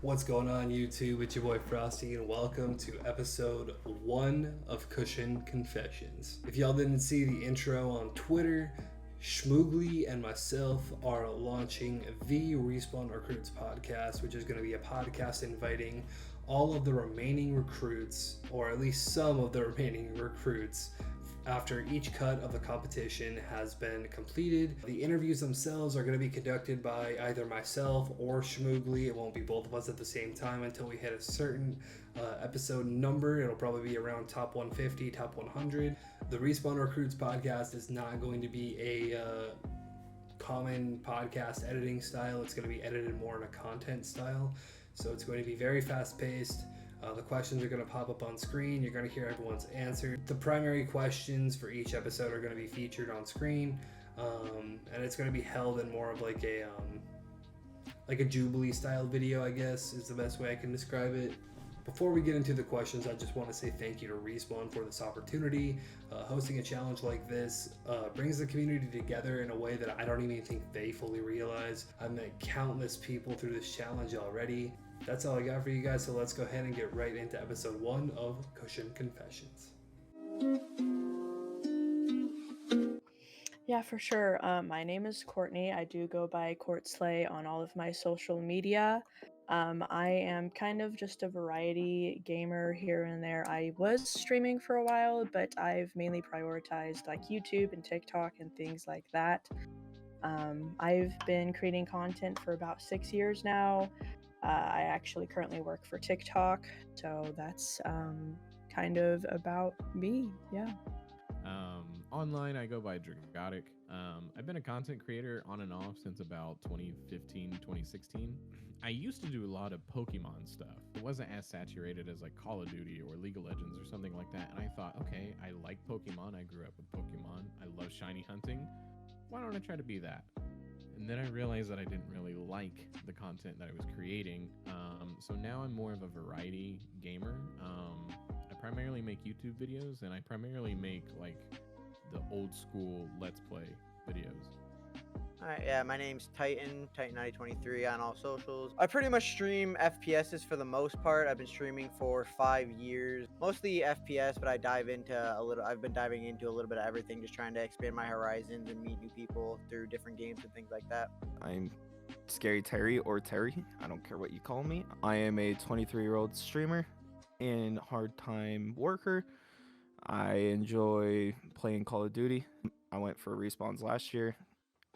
What's going on YouTube? It's your boy Frosty and welcome to episode 1 of Cushion Confessions. If y'all didn't see the intro on Twitter, Shmoogly and myself are launching the Respawn Recruits podcast, which is going to be a podcast inviting all of the remaining recruits, or at least some of the remaining recruits, after each cut of the competition has been completed. The interviews themselves are going to be conducted by either myself or Shmoogly. It won't be both of us at the same time until we hit a certain episode number. It'll probably be around top 150, top 100. The Respawn Recruits podcast is not going to be a common podcast editing style. It's going to be edited more in a content style. So it's going to be very fast paced. The questions are going to pop up on screen. You're going to hear everyone's answer. The primary questions for each episode are going to be featured on screen, and it's going to be held in more of like a Jubilee style video, I guess is the best way I can describe it. Before we get into the questions, I just want to say thank you to Respawn for this opportunity. Hosting a challenge like this brings the community together in a way that I don't even think they fully realize. I've met countless people through this challenge already. That's all I got for you guys, so let's go ahead and get right into episode 1 of Cushion Confessions. Yeah, for sure. My name is Courtney. I do go by Courtslay on all of my social media. I am kind of just a variety gamer here and there. I was streaming for a while, but I've mainly prioritized like YouTube and TikTok and things like that. I've been creating content for about 6 years now. I actually currently work for TikTok, so that's kind of about me. Yeah. Online, I go by Dragotic. I've been a content creator on and off since about 2015, 2016. I used to do a lot of Pokemon stuff. It wasn't as saturated as like Call of Duty or League of Legends or something like that. And I thought, okay, I like Pokemon. I grew up with Pokemon. I love shiny hunting. Why don't I try to be that? And then I realized that I didn't really like the content that I was creating. So now I'm more of a variety gamer. I primarily make YouTube videos, and I primarily make like the old school Let's Play videos. Alright, yeah, my name's Titan9023 on all socials. I pretty much stream FPSs for the most part. I've been streaming for 5 years, mostly FPS, but I've been diving into a little bit of everything, just trying to expand my horizons and meet new people through different games and things like that. I'm Scary Terry or Terry. I don't care what you call me. I am a 23-year-old streamer and hard-time worker. I enjoy playing Call of Duty. I went for Respawns last year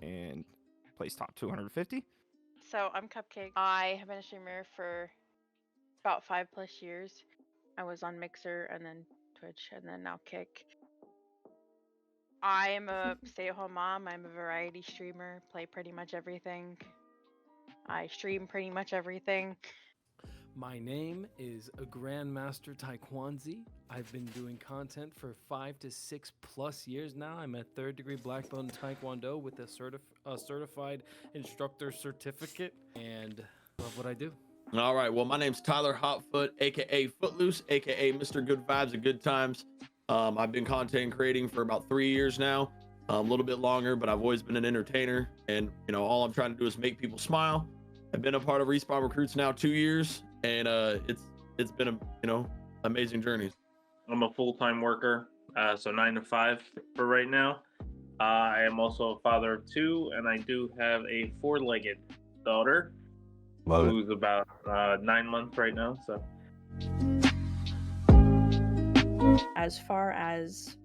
and placed top 250. So I'm Cupcake. I have been a streamer for about 5+ years. I was on Mixer and then Twitch and then now Kick. I am a stay-at-home mom. I'm a variety streamer, play pretty much everything. I stream pretty much everything. My name is Grandmaster Taekwondo. I've been doing content for 5 to 6+ years now. I'm a 3rd degree black belt in Taekwondo with a certified instructor certificate, and love what I do. All right, well, my name's Tyler Hotfoot, aka Footloose, aka Mr. Good Vibes and Good Times. I've been content creating for about 3 years now, a little bit longer, but I've always been an entertainer, and all I'm trying to do is make people smile. I've been a part of Respawn Recruits now 2 years, and it's been a amazing journey. I'm a full-time worker, so 9 to 5 for right now. I am also a father of 2, and I do have a 4-legged daughter who's about 9 months right now. So, As far as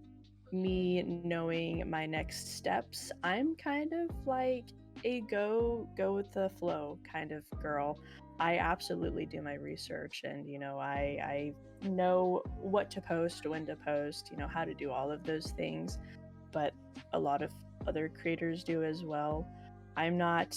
me knowing my next steps, I'm kind of like a go with the flow kind of girl. I absolutely do my research, and I know what to post, when to post, how to do all of those things, but a lot of other creators do as well. I'm not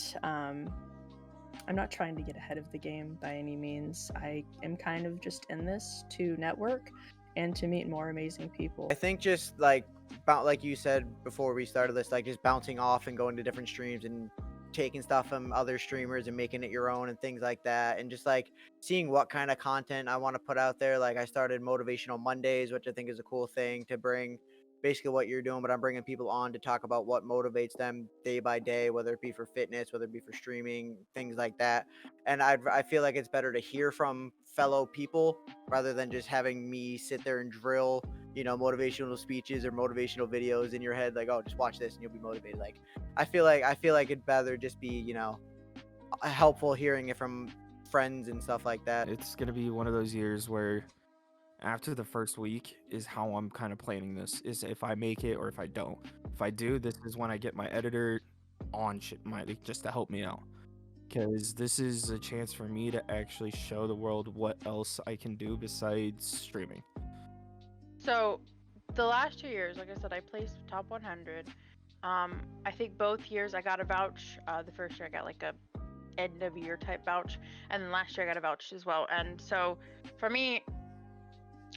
trying to get ahead of the game by any means. I am kind of just in this to network and to meet more amazing people. I think just like you said before we started this, like just bouncing off and going to different streams and taking stuff from other streamers and making it your own and things like that, and just like seeing what kind of content I want to put out there. Like I started Motivational Mondays, which I think is a cool thing to bring basically what you're doing, but I'm bringing people on to talk about what motivates them day by day, whether it be for fitness, whether it be for streaming, things like that. And I feel like it's better to hear from fellow people rather than just having me sit there and drill, motivational speeches or motivational videos in your head, like, oh, just watch this and you'll be motivated. Like, I feel like it'd better just be, helpful hearing it from friends and stuff like that. It's gonna be one of those years where after the first week is how I'm kind of planning this, is if I make it or if I don't. If I do, this is when I get my editor on just to help me out, because this is a chance for me to actually show the world what else I can do besides streaming. So, the last 2 years, like I said, I placed top 100. I think both years I got a vouch. The first year I got like a end of year type vouch, and then last year I got a vouch as well. And so, for me,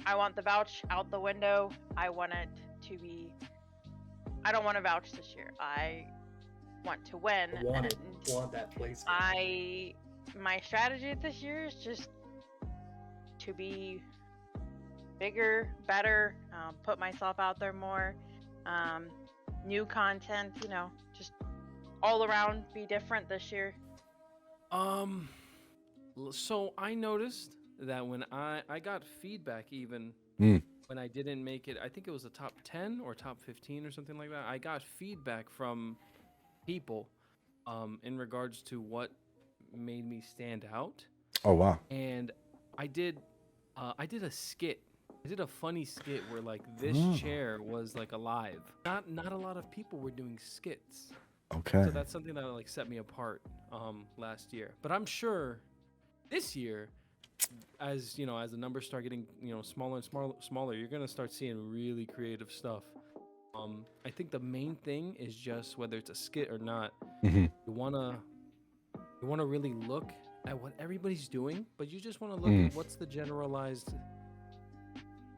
I want the vouch out the window. I want it to be. I don't want a vouch this year. I want to win. Want that place. My strategy this year is just to be bigger, better, put myself out there more, new content, just all around be different this year. So I noticed that when I got feedback, even when I didn't make it, I think it was a top 10 or top 15 or something like that. I got feedback from people in regards to what made me stand out. Oh wow. And I did a skit. I did a funny skit where like this chair was like alive. Not a lot of people were doing skits. Okay. So that's something that like set me apart last year. But I'm sure this year, as the numbers start getting smaller and smaller, you're gonna start seeing really creative stuff. I think the main thing is just whether it's a skit or not, you wanna really look at what everybody's doing, but you just want to look at what's the generalized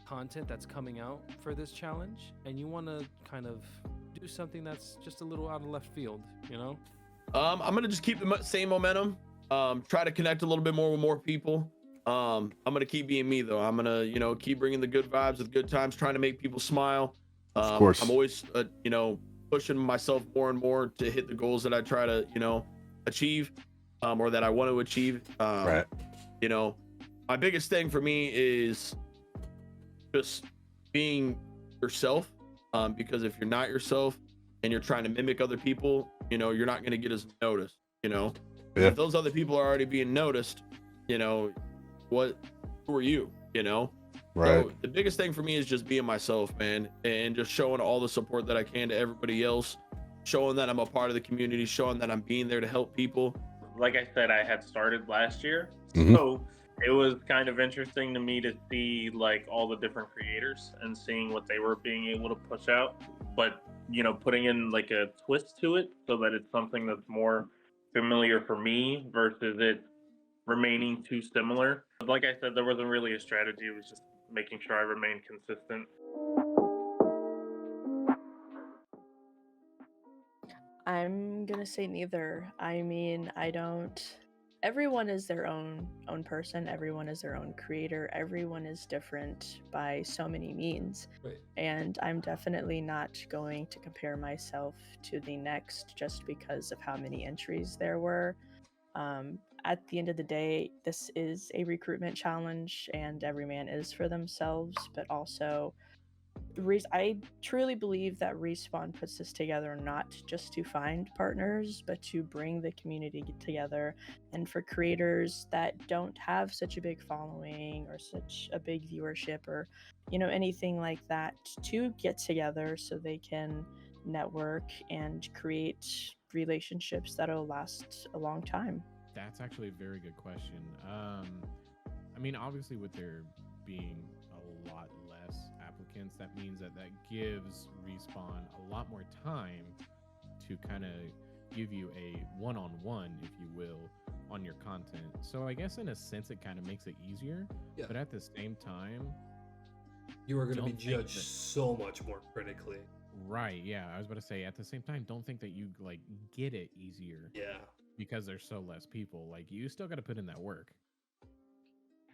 content that's coming out for this challenge, and you want to kind of do something that's just a little out of left field, I'm gonna just keep the same momentum. Try to connect a little bit more with more people. I'm gonna keep being me though. I'm gonna keep bringing the good vibes with good times, trying to make people smile. Of course. I'm always pushing myself more and more to hit the goals that I try to achieve, or that I want to achieve. Right. My biggest thing for me is just being yourself, because if you're not yourself and you're trying to mimic other people, you're not going to get as noticed. Yeah. If those other people are already being noticed, who are you? Right. So the biggest thing for me is just being myself, man, and just showing all the support that I can to everybody else, showing that I'm a part of the community, showing that I'm being there to help people. Like I said, I had started last year, Mhm. so it was kind of interesting to me to see like all the different creators and seeing what they were being able to push out, but putting in like a twist to it so that it's something that's more familiar for me versus it remaining too similar. But like I said, there wasn't really a strategy. It was just making sure I remained consistent. I'm gonna say neither. I mean, everyone is their own person, everyone is their own creator, everyone is different by so many means. Right. And I'm definitely not going to compare myself to the next just because of how many entries there were. At the end of the day, this is a recruitment challenge and every man is for themselves, but also I truly believe that Respawn puts this together not just to find partners, but to bring the community together, and for creators that don't have such a big following or such a big viewership or anything like that, to get together so they can network and create relationships that'll last a long time. That's actually a very good question. I mean, obviously, with there being a lot less applicants, that means that gives Respawn a lot more time to kind of give you a one-on-one, if you will, on your content. So I guess in a sense, it kind of makes it easier. Yeah. But at the same time, You are going to be don't think judged that- so much more critically. right? Yeah, I was about to say. At the same time, don't think that you like get it easier Yeah. because there's so less people. Like you still got to put in that work.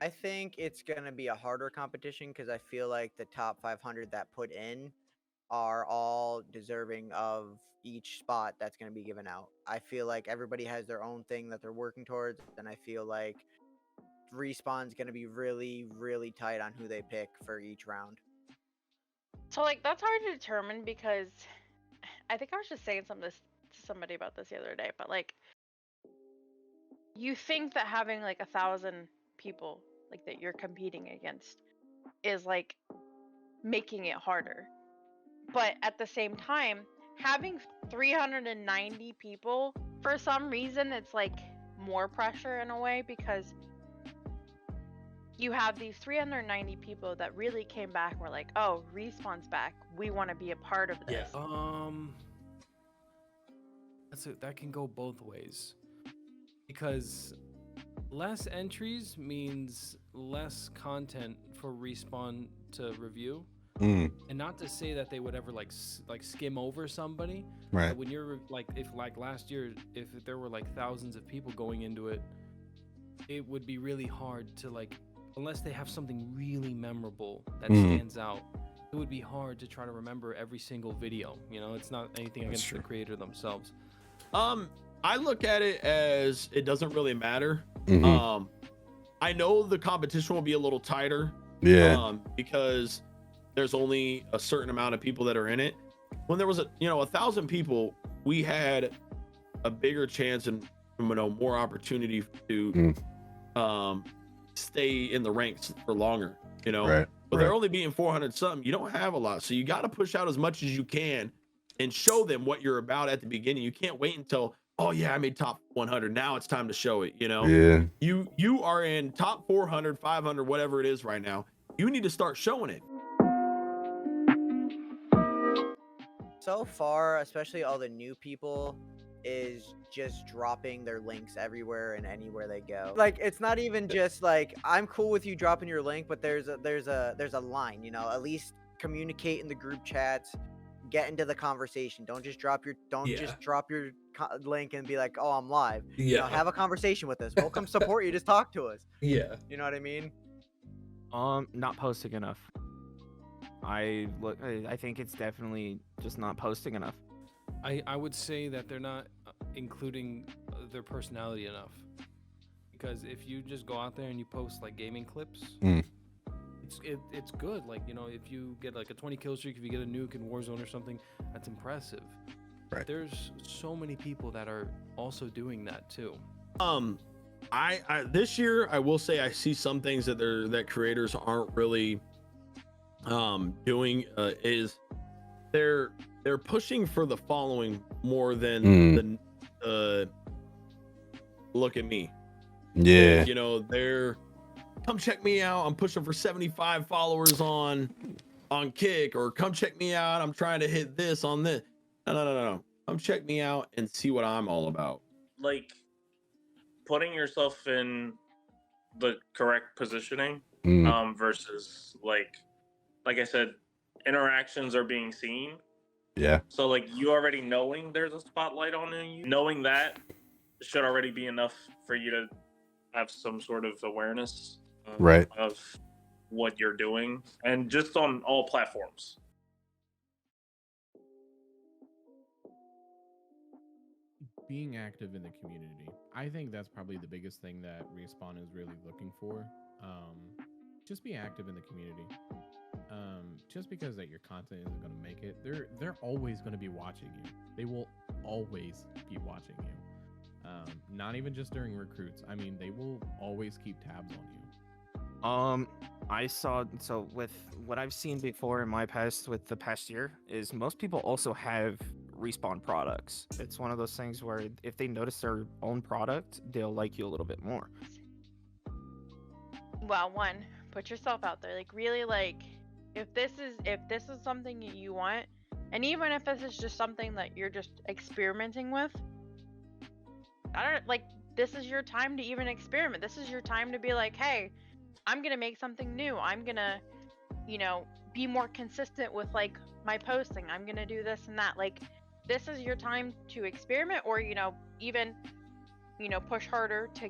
I think it's going to be a harder competition because I feel like the top 500 that put in are all deserving of each spot that's going to be given out. I feel like everybody has their own thing that they're working towards, and I feel like Respawn's going to be really, really tight on who they pick for each round. So like that's hard to determine because I think I was just saying something to somebody about this the other day, but like you think that having like 1,000 people like that you're competing against is like making it harder. But at the same time, having 390 people, for some reason it's like more pressure in a way because you have these 390 people that really came back and were like, oh, Respawn's back. We want to be a part of this. Yeah. That can go both ways. Because less entries means less content for Respawn to review. And not to say that they would ever like skim over somebody. Right. But when you're like, if like last year, if there were like thousands of people going into it, it would be really hard to like, unless they have something really memorable that stands out, it would be hard to try to remember every single video. You know, it's not anything against the creator themselves. I look at it as it doesn't really matter. I know the competition will be a little tighter. Yeah. Because there's only a certain amount of people that are in it. When there was 1,000 people, we had a bigger chance and more opportunity to stay in the ranks for longer. Right. But they're only being 400 something. You don't have a lot, so you got to push out as much as you can and show them what you're about at the beginning. You can't wait until, oh yeah, I made top 100. Now it's time to show it. Yeah. You are in top 400, 500, whatever it is right now. You need to start showing it. So far, especially all the new people, is just dropping their links everywhere and anywhere they go. Like, it's not even just like, I'm cool with you dropping your link, but there's a line, at least communicate in the group chats, get into the conversation. Don't just drop your link and be like, oh, I'm live. Have a conversation with us. We'll come support you. Just talk to us. Yeah. You know what I mean? Not posting enough. I think it's definitely just not posting enough. I would say that they're not including their personality enough. Because if you just go out there and you post like gaming clips, it's good. Like, if you get like a 20 kill streak, if you get a nuke in Warzone or something, that's impressive. Right. There's so many people that are also doing that too. I this year I will say I see some things that creators aren't really doing is they're pushing for the following more than the look at me. Yeah. They're come check me out. I'm pushing for 75 followers on Kick, or come check me out. I'm trying to hit this on this. No. Come check me out and see what I'm all about. Like putting yourself in the correct positioning versus like I said, interactions are being seen. Yeah. So like you already knowing there's a spotlight on you, knowing that should already be enough for you to have some sort of awareness of what you're doing, and just on all platforms. Being active in the community. I think that's probably the biggest thing that Respawn is really looking for. Just be active in the community. Just because that your content isn't going to make it, they're always going to be watching you. They will always be watching you. Not even just during recruits. I mean, they will always keep tabs on you. So with what I've seen before in my past with the past year is most people also have Respawn products. It's one of those things where if they notice their own product, they'll like you a little bit more. Well, one, put yourself out there. Like really, like if this is something you want, and even if this is just something that you're just experimenting with, this is your time to even experiment. This is your time to be like, hey, I'm gonna make something new. I'm gonna, be more consistent with like my posting. I'm gonna do this and that. Like, this is your time to experiment, or even push harder to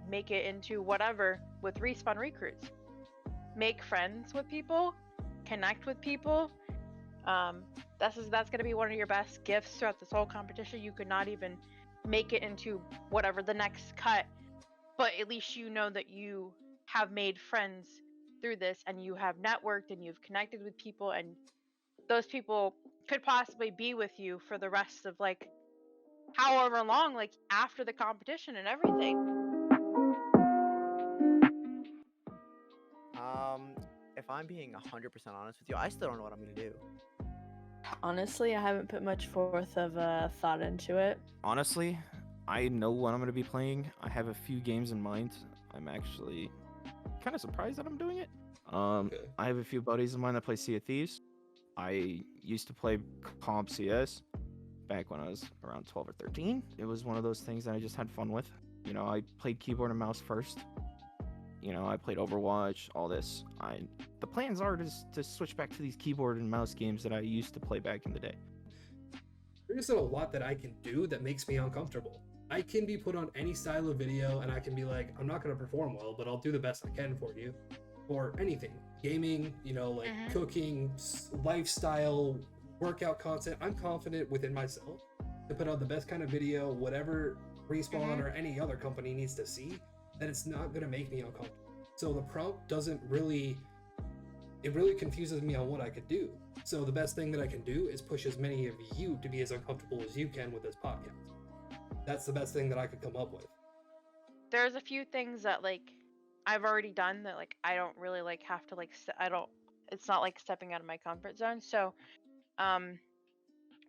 make it into whatever with Respawn Recruits. Make friends with people, connect with people, That's going to be one of your best gifts throughout this whole competition. You could not even make it into whatever the next cut, but at least you know that you have made friends through this, and you have networked, and you've connected with people, and those people could possibly be with you for the rest of like however long, like after the competition and everything. If I'm being 100% honest with you, I still don't know what I'm gonna do. Honestly, I haven't put much forth of thought into it. Honestly, I know what I'm going to be playing. I have a few games in mind. I'm actually kind of surprised that I'm doing it. I have a few buddies of mine that play Sea of Thieves. I used to play comp CS back when I was around 12 or 13. It was one of those things that I just had fun with. You know, I played keyboard and mouse first. You know, I played Overwatch, all this. The plans are to switch back to these keyboard and mouse games that I used to play back in the day. There isn't a lot that I can do that makes me uncomfortable. I can be put on any style of video and I can be like, I'm not going to perform well, but I'll do the best I can for you. Or anything. Gaming, you know, like cooking, lifestyle, workout content. I'm confident within myself to put out the best kind of video, whatever Respawn or any other company needs to see, that it's not going to make me uncomfortable. So the prompt doesn't really, it really confuses me on what I could do. So the best thing that I can do is push as many of you to be as uncomfortable as you can with this podcast. That's the best thing that I could come up with. There's a few things that like I've already done that like I don't really like have to like it's not like stepping out of my comfort zone. So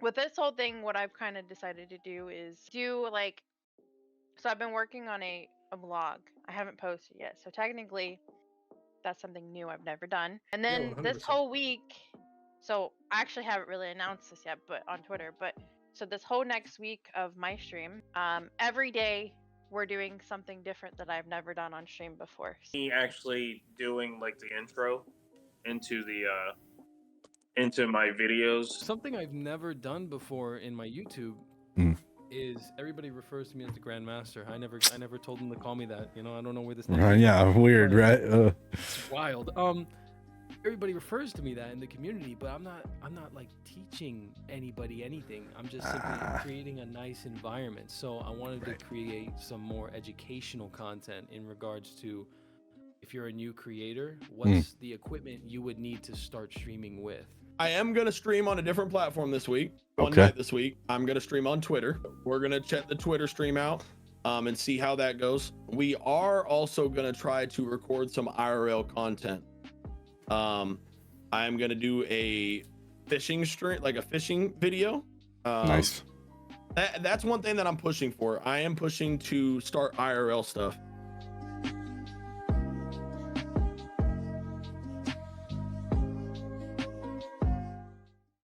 with this whole thing, what I've kind of decided to do is do like, so I've been working on a blog. I haven't posted yet, so technically that's something new I've never done. And then this whole week, so I actually haven't really announced this yet, but on Twitter, but so this whole next week of my stream, every day we're doing something different that I've never done on stream before. Me actually doing like the intro into the into my videos. Something I've never done before in my YouTube is everybody refers to me as the Grandmaster. I never told them to call me that. You know, I don't know where this. Yeah, weird, right? It's wild. Everybody refers to me that in the community, but I'm not like teaching anybody anything. I'm just simply creating a nice environment. So I wanted to create some more educational content in regards to, if you're a new creator, what's the equipment you would need to start streaming with. I am going to stream on a different platform this week. One night this week. I'm going to stream on Twitter. We're going to check the Twitter stream out and see how that goes. We are also going to try to record some IRL content. I'm going to do a fishing stream, like a fishing video. Nice. That's one thing that I'm pushing for. I am pushing to start IRL stuff.